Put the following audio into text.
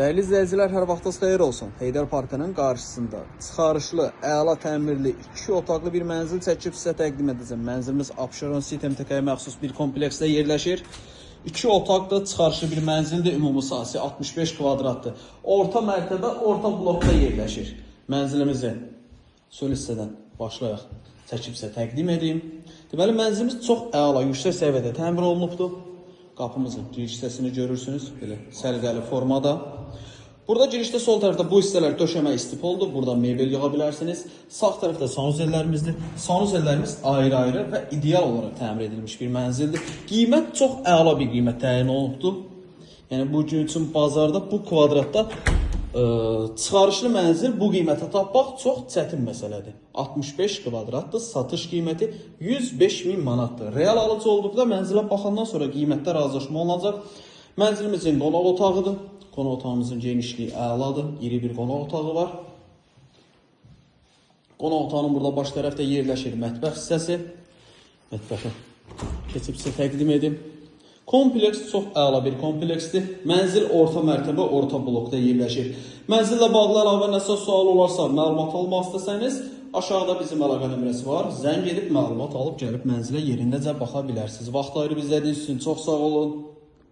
Dəyərli izləyicilər, hər vaxtınız xeyir olsun. Heydər Parkının qarşısında çıxarışlı, əla təmirli, 2 otaqlı bir mənzil çəkib sizə təqdim edəcəm. Mənzilimiz Abşeron City MTK-yə məxsus bir kompleksdə yerləşir. 2 otaqlı, çıxarışlı bir mənzildir. Ümumi sahəsi 65 kvadratdır. Orta mərtəbə, orta blokda yerləşir. Mənzilimizi sol hissədən başlayaq, çəkib sizə təqdim edeyim. Deməli, mənzilimiz çox əla, yüksək səviyyədə təmir olunubdur. Qapımızın giriş hissəsini görürsünüz, belə səliqəli formada. Burada girişdə sol tərəfdə bu hissələr döşəmə istipoldur. Burada mebel yığa bilərsiniz. Sağ tərəfdə sanuzellərimizdir. Sanuzellərimiz ayrı-ayrı və ideal olaraq təmir edilmiş bir mənzildir. Qiymət çox əla bir qiymət təyin olunubdur. Yəni bu gün üçün bazarda bu kvadratda çıxarışlı mənzil bu qiymətə tapmaq çox çətin məsələdir. 65 kvadratdır, satış qiyməti 105.000 manatdır. Real alıcı olduqda mənzilə baxandan sonra qiymətdə razılaşma olacaq. Mənzilimizin qonaq otağıdır. Qonaq otağımızın genişliyi əladır. İri bir qonaq otağı var. Qonaq otağının burada baş tərəfdə yerləşir mətbəx hissəsi. Mətbəxi keçib sizə təqdim edim. Kompleks çox əla bir kompleksdir. Mənzil orta mərtəbə, orta blokda yerləşir. Mənzillə bağlı əlavə nəsə sual olarsa, məlumat almaq istəsəniz, aşağıda bizim əlaqə nömrəsi var. Zəng edib məlumat alıb gəlib mənzilə yerindəcə baxa bilərsiniz. Vaxt ayırıb izlədiyiniz üçün çox sağ olun.